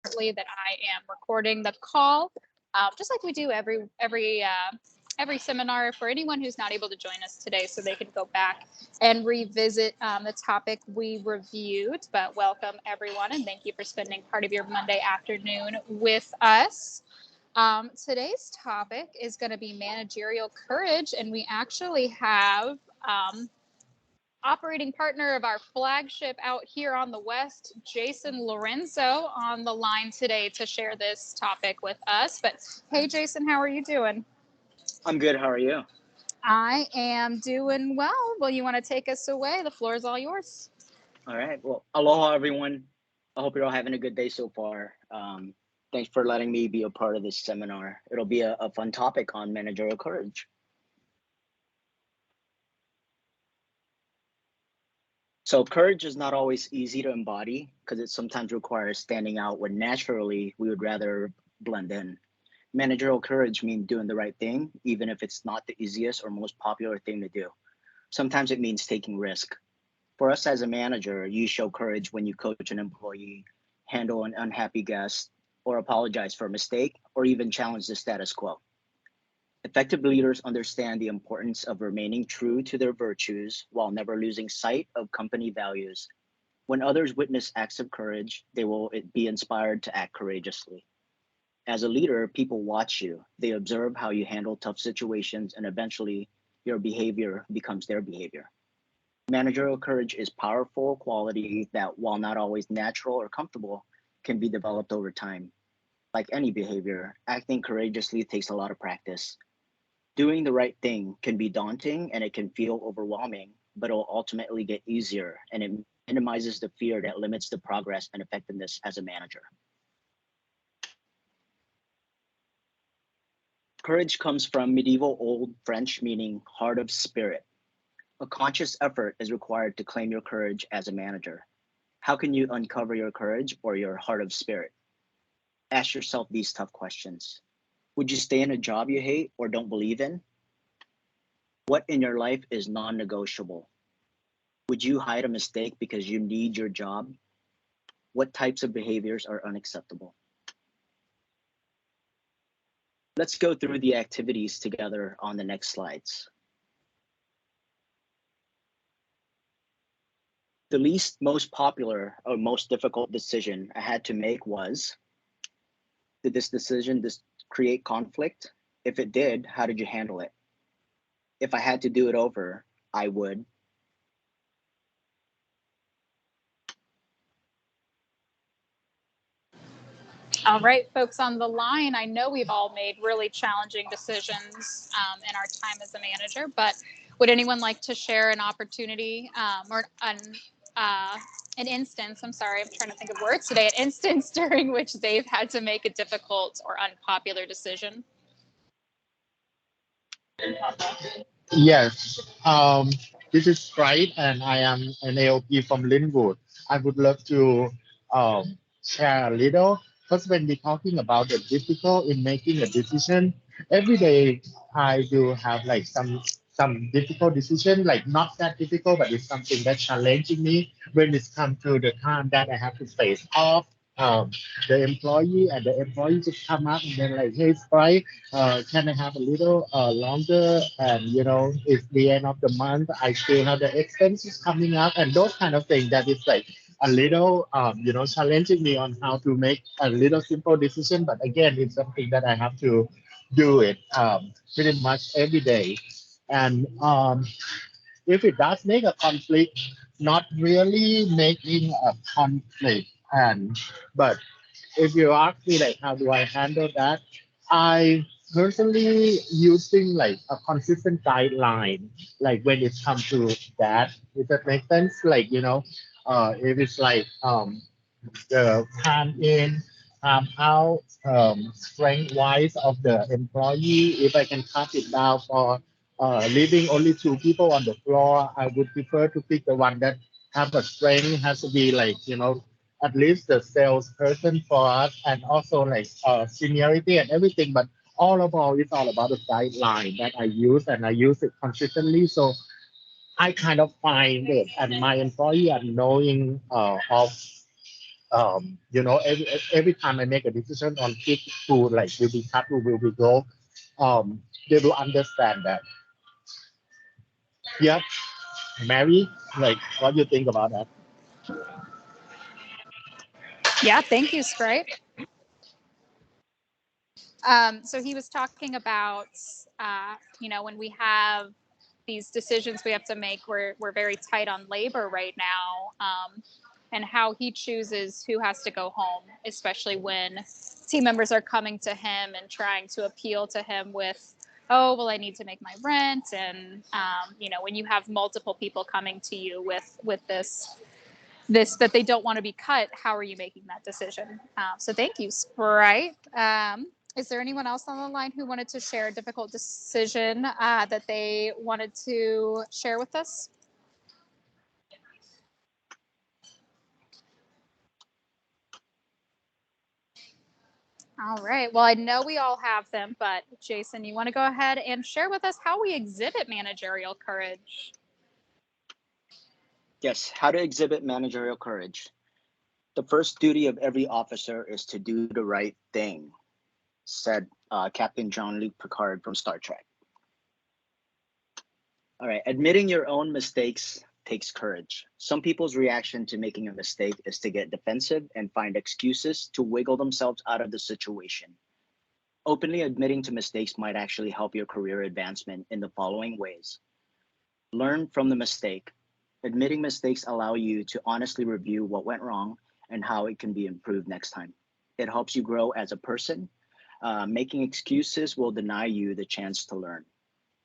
that I am recording the call, just like we do every seminar for anyone who's not able to join us today, so they can go back and revisit the topic we reviewed. But welcome everyone, and thank you for spending part of your Monday afternoon with us. Today's topic is going to be managerial courage, and we actually have operating partner of our flagship out here on the West, Jason Lorenzo, on the line today to share this topic with us. But hey, Jason, how are you doing? I'm good. How are you? I am doing well. Well, you want to take us away? The floor is all yours. All right. Well, aloha, everyone. I hope you're all having a good day so far. Thanks for letting me be a part of this seminar. It'll be a fun topic on managerial courage. So courage is not always easy to embody because it sometimes requires standing out when naturally we would rather blend in. Managerial courage means doing the right thing, even if it's not the easiest or most popular thing to do. Sometimes it means taking risk. For us as a manager, you show courage when you coach an employee, handle an unhappy guest, or apologize for a mistake, or even challenge the status quo. Effective leaders understand the importance of remaining true to their virtues while never losing sight of company values. When others witness acts of courage, they will be inspired to act courageously. As a leader, people watch you. They observe how you handle tough situations, and eventually your behavior becomes their behavior. Managerial courage is powerful quality that, while not always natural or comfortable, can be developed over time. Like any behavior, acting courageously takes a lot of practice. Doing the right thing can be daunting and it can feel overwhelming, but it'll ultimately get easier and it minimizes the fear that limits the progress and effectiveness as a manager. Courage comes from medieval Old French meaning heart of spirit. A conscious effort is required to claim your courage as a manager. How can you uncover your courage or your heart of spirit? Ask yourself these tough questions. Would you stay in a job you hate or don't believe in? What in your life is non negotiable? Would you hide a mistake because you need your job? What types of behaviors are unacceptable? Let's go through the activities together on the next slides. The least most popular or most difficult decision I had to make was, did this decision create conflict? If it did, how did you handle it? If I had to do it over, I would. All right, folks on the line, I know we've all made really challenging decisions in our time as a manager, but would anyone like to share an opportunity or an instance, I'm sorry, I'm trying to think of words today, an instance during which they've had to make a difficult or unpopular decision? Yes, this is right, and I am an AOP from Linwood. I would love to share a little. Because when we're talking about the difficult in making a decision, every day I do have like some difficult decision, like not that difficult, but it's something that challenging me when it's come to the time that I have to face off um, the employee, and the employee just come up and then like, hey, Sprite, can I have a little longer? And it's the end of the month. I still have the expenses coming up, and those kind of things. That is like a little, challenging me on how to make a little simple decision. But again, it's something that I have to do it pretty much every day. And if it does make a conflict, not really making a conflict, and but if you ask me like how do I handle that, I personally using like a consistent guideline, like when it comes to that, if that makes sense. Like if it's like the time in, time out, strength wise of the employee. If I can cut it down for leaving only two people on the floor, I would prefer to pick the one that have the strength, has to be like, at least the salesperson for us, and also like seniority and everything. But all of all, it's all about the guideline that I use, and I use it consistently. So I kind of find it, and my employee are knowing of every time I make a decision on pick who like will be cut, who will be go, they will understand that. Yeah, Mary, like, what do you think about that? Yeah, thank you, Sprite. So he was talking about, when we have these decisions we have to make, we're very tight on labor right now, and how he chooses who has to go home, especially when team members are coming to him and trying to appeal to him with, oh, well, I need to make my rent. And, when you have multiple people coming to you with this that they don't want to be cut, how are you making that decision? So thank you, Sprite. Is there anyone else on the line who wanted to share a difficult decision that they wanted to share with us? All right. Well, I know we all have them, but Jason, you want to go ahead and share with us how we exhibit managerial courage? Yes, how to exhibit managerial courage. The first duty of every officer is to do the right thing, said Captain Jean-Luc Picard from Star Trek. All right, admitting your own mistakes takes courage. Some people's reaction to making a mistake is to get defensive and find excuses to wiggle themselves out of the situation. Openly admitting to mistakes might actually help your career advancement in the following ways. Learn from the mistake. Admitting mistakes allow you to honestly review what went wrong and how it can be improved next time. It helps you grow as a person. Making excuses will deny you the chance to learn.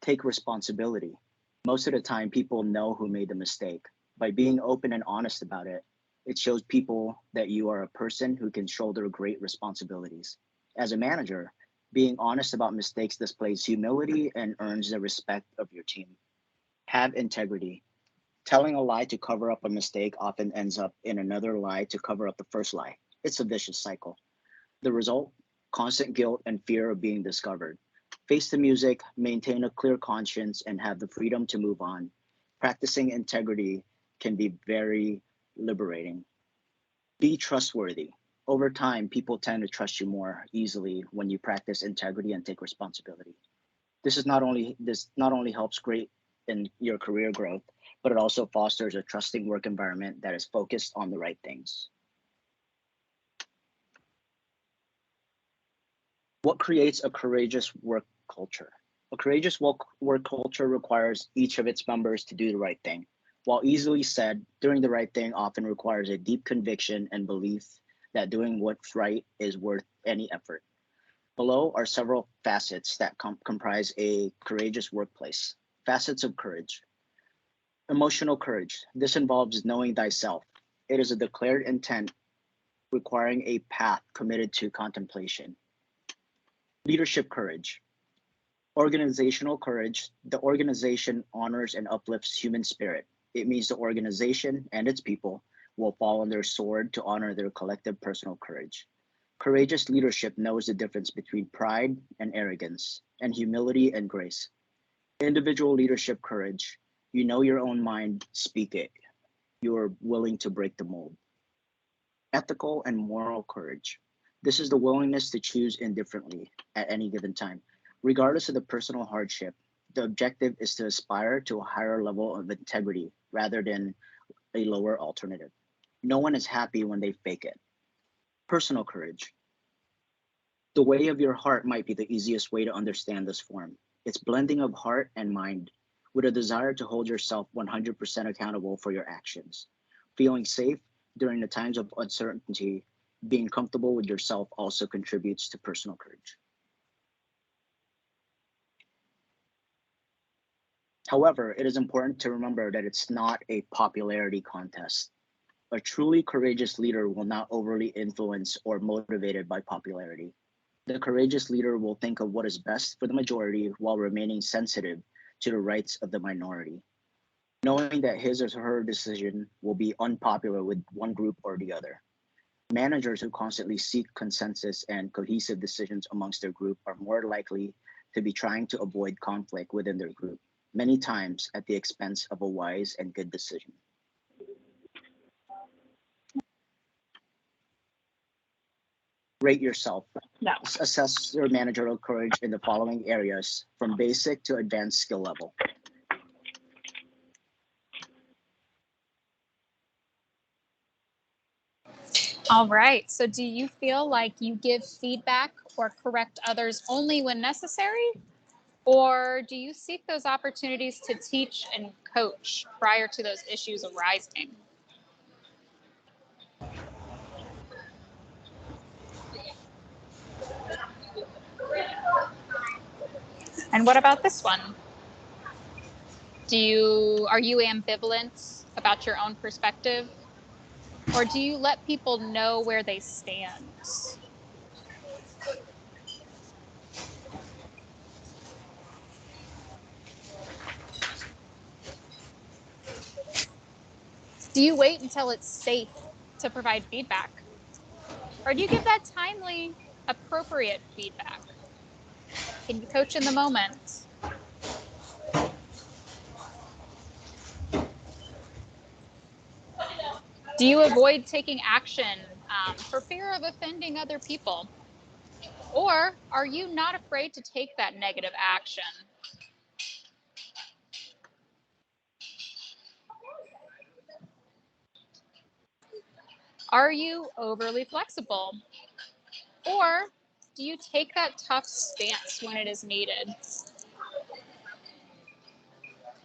Take responsibility. Most of the time, people know who made the mistake. By being open and honest about it, it shows people that you are a person who can shoulder great responsibilities. As a manager, being honest about mistakes displays humility and earns the respect of your team. Have integrity. Telling a lie to cover up a mistake often ends up in another lie to cover up the first lie. It's a vicious cycle. The result? Constant guilt and fear of being discovered. Face the music, maintain a clear conscience, and have the freedom to move on. Practicing integrity can be very liberating. Be trustworthy. Over time, people tend to trust you more easily when you practice integrity and take responsibility. This not only helps great in your career growth, but it also fosters a trusting work environment that is focused on the right things. What creates a courageous work culture? A courageous work culture requires each of its members to do the right thing. While easily said, doing the right thing often requires a deep conviction and belief that doing what's right is worth any effort. Below are several facets that comprise a courageous workplace. Facets of courage. Emotional courage. This involves knowing thyself. It is a declared intent requiring a path committed to contemplation. Leadership courage. Organizational courage. The organization honors and uplifts human spirit. It means the organization and its people will fall on their sword to honor their collective personal courage. Courageous leadership knows the difference between pride and arrogance, and humility and grace. Individual leadership courage. You know your own mind, speak it. You are willing to break the mold. Ethical and moral courage. This is the willingness to choose indifferently at any given time. Regardless of the personal hardship, the objective is to aspire to a higher level of integrity rather than a lower alternative. No one is happy when they fake it. Personal courage. The way of your heart might be the easiest way to understand this form. It's blending of heart and mind with a desire to hold yourself 100% accountable for your actions. Feeling safe during the times of uncertainty, being comfortable with yourself also contributes to personal courage. However, it is important to remember that it's not a popularity contest. A truly courageous leader will not overly influence or motivated by popularity. The courageous leader will think of what is best for the majority while remaining sensitive to the rights of the minority, knowing that his or her decision will be unpopular with one group or the other. Managers who constantly seek consensus and cohesive decisions amongst their group are more likely to be trying to avoid conflict within their group, many times at the expense of a wise and good decision. Rate yourself. No. Assess your managerial courage in the following areas, from basic to advanced skill level. All right. So do you feel like you give feedback or correct others only when necessary? Or do you seek those opportunities to teach and coach prior to those issues arising? And what about this one? Are you ambivalent about your own perspective? Or do you let people know where they stand? Do you wait until it's safe to provide feedback? Or do you give that timely, appropriate feedback? Can you coach in the moment? Do you avoid taking action for fear of offending other people? Or are you not afraid to take that negative action? Are you overly flexible? Or do you take that tough stance when it is needed?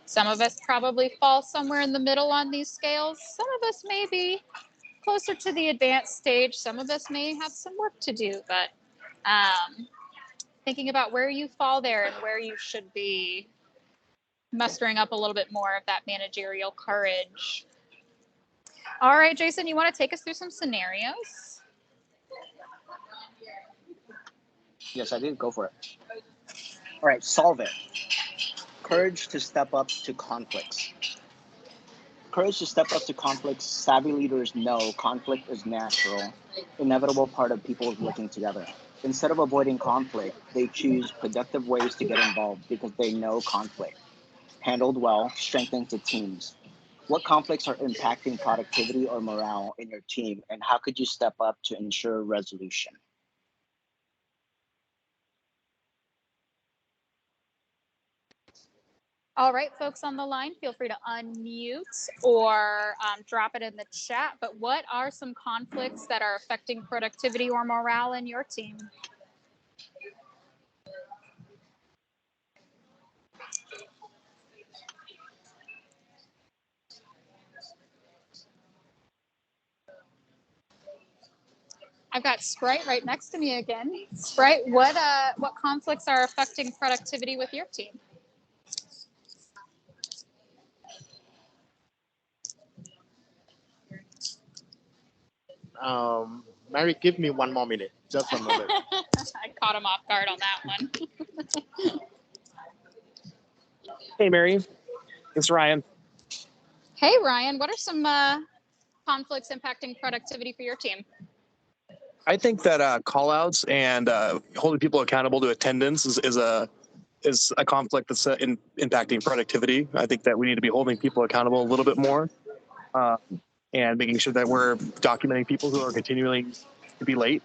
Some of us probably fall somewhere in the middle on these scales. Some of us may be closer to the advanced stage. Some of us may have some work to do, but thinking about where you fall there and where you should be mustering up a little bit more of that managerial courage. All right, Jason, you want to take us through some scenarios? Yes, I do. Go for it. All right, solve it. Courage to step up to conflicts. Courage to step up to conflicts. Savvy leaders know conflict is natural, inevitable part of people working together. Instead of avoiding conflict, they choose productive ways to get involved because they know conflict, handled well, strengthens the teams. What conflicts are impacting productivity or morale in your team, and how could you step up to ensure resolution? All right, folks on the line, feel free to unmute or drop it in the chat. But what are some conflicts that are affecting productivity or morale in your team? I've got Sprite right next to me again. Sprite, what conflicts are affecting productivity with your team? Mary, give me one more minute, just a moment. I caught him off guard on that one. Hey, Mary. It's Ryan. Hey, Ryan, what are some conflicts impacting productivity for your team? I think that call-outs and holding people accountable to attendance is a conflict that's impacting productivity. I think that we need to be holding people accountable a little bit more and making sure that we're documenting people who are continuing to be late.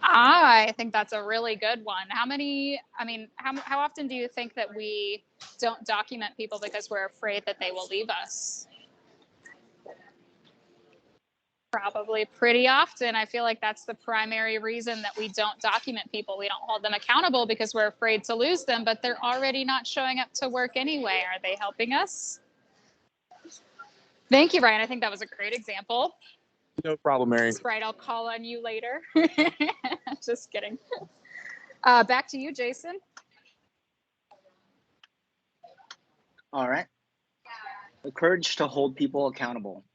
I think that's a really good one. How often do you think that we don't document people because we're afraid that they will leave us? Probably pretty often. I feel like that's the primary reason that we don't document people. We don't hold them accountable because we're afraid to lose them, but they're already not showing up to work anyway. Are they helping us? Thank you, Ryan. I think that was a great example. No problem, Mary. Sprite, I'll call on you later. Just kidding. Back to you, Jason. All right. The courage to hold people accountable.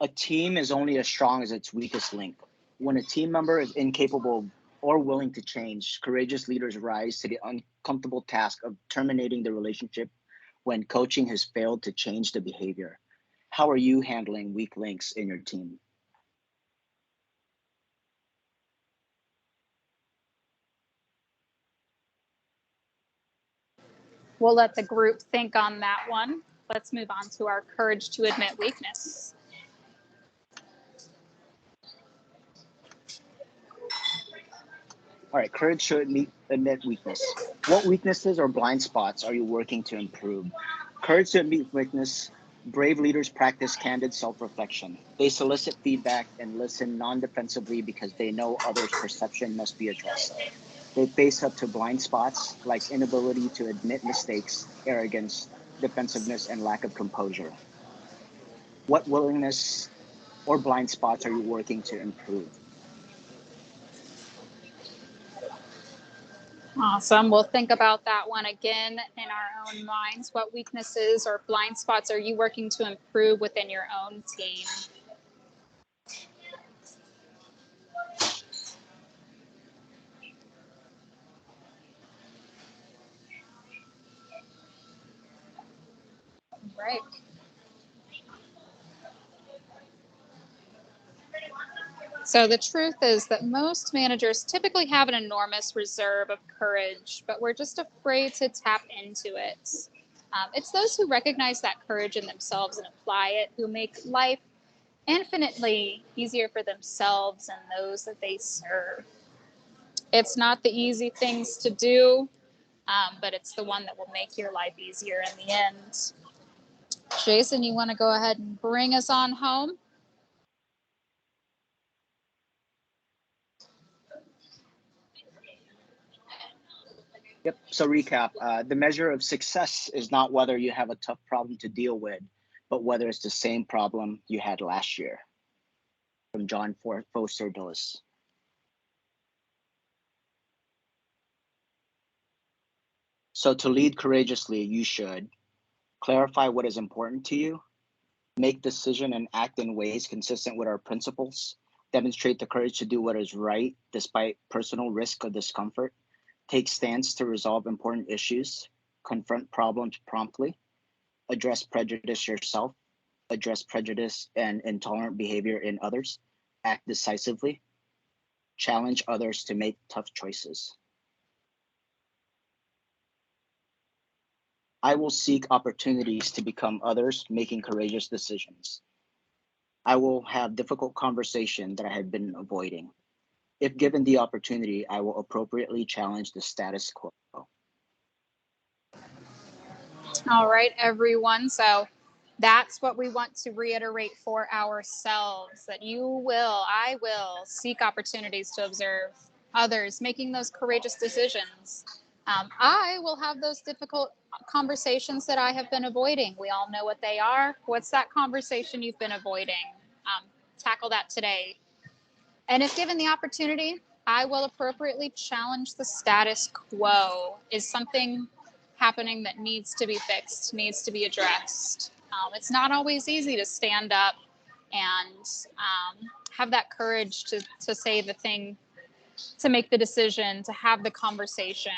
A team is only as strong as its weakest link. When a team member is incapable or willing to change, courageous leaders rise to the uncomfortable task of terminating the relationship when coaching has failed to change the behavior. How are you handling weak links in your team? We'll let the group think on that one. Let's move on to our courage to admit weakness. All right, courage should admit weakness. What weaknesses or blind spots are you working to improve? Courage to admit weakness. Brave leaders practice candid self reflection. They solicit feedback and listen non defensively because they know others' perception must be addressed. They face up to blind spots like inability to admit mistakes, arrogance, defensiveness, and lack of composure. What willingness or blind spots are you working to improve? Awesome. We'll think about that one again in our own minds. What weaknesses or blind spots are you working to improve within your own team? Right. So the truth is that most managers typically have an enormous reserve of courage, but we're just afraid to tap into it. It's those who recognize that courage in themselves and apply it who make life infinitely easier for themselves and those that they serve. It's not the easy things to do, but it's the one that will make your life easier in the end. Jason, you want to go ahead and bring us on home? Yep. So recap, the measure of success is not whether you have a tough problem to deal with, but whether it's the same problem you had last year. From John Foster Dulles. So to lead courageously, you should clarify what is important to you, make decision and act in ways consistent with our principles, demonstrate the courage to do what is right despite personal risk or discomfort, take stance to resolve important issues, confront problems promptly, address prejudice yourself, address prejudice and intolerant behavior in others, act decisively, challenge others to make tough choices. I will seek opportunities to become others, making courageous decisions. I will have difficult conversation that I have been avoiding. If given the opportunity, I will appropriately challenge the status quo. All right, everyone. So that's what we want to reiterate for ourselves, that I will seek opportunities to observe others making those courageous decisions. I will have those difficult conversations that I have been avoiding. We all know what they are. What's that conversation you've been avoiding? Tackle that today. And if given the opportunity, I will appropriately challenge the status quo. Is something happening that needs to be fixed, needs to be addressed? It's not always easy to stand up and have that courage to say the thing, to make the decision, to have the conversation.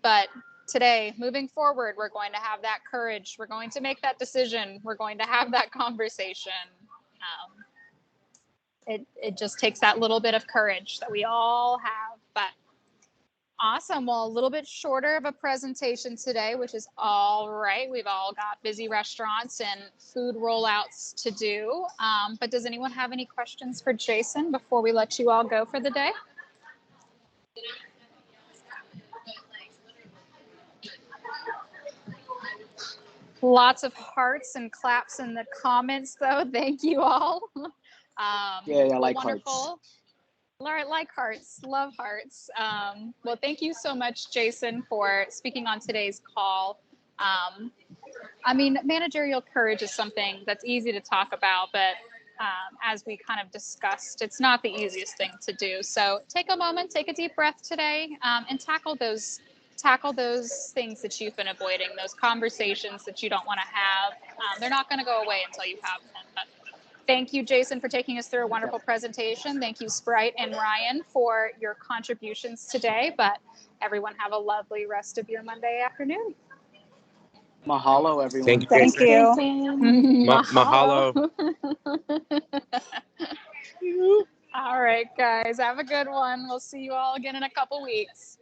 But today, moving forward, we're going to have that courage. We're going to make that decision. We're going to have that conversation. It just takes that little bit of courage that we all have. But awesome. Well, a little bit shorter of a presentation today, which is all right. We've all got busy restaurants and food rollouts to do. But does anyone have any questions for Jason before we let you all go for the day? Lots of hearts and claps in the comments, though. Thank you all. Yeah, I like wonderful. hearts. Like hearts, love hearts. Well, thank you so much, Jason, for speaking on today's call. I mean, managerial courage is something that's easy to talk about, but as we kind of discussed, it's not the easiest thing to do. So take a moment, take a deep breath today, and tackle those things that you've been avoiding, those conversations that you don't want to have. They're not going to go away until you have them. But thank you, Jason, for taking us through a wonderful presentation. Thank you, Sprite and Ryan, for your contributions today. But everyone have a lovely rest of your Monday afternoon. Mahalo, everyone. Thank you. Mahalo. Mahalo. All right, guys, have a good one. We'll see you all again in a couple weeks.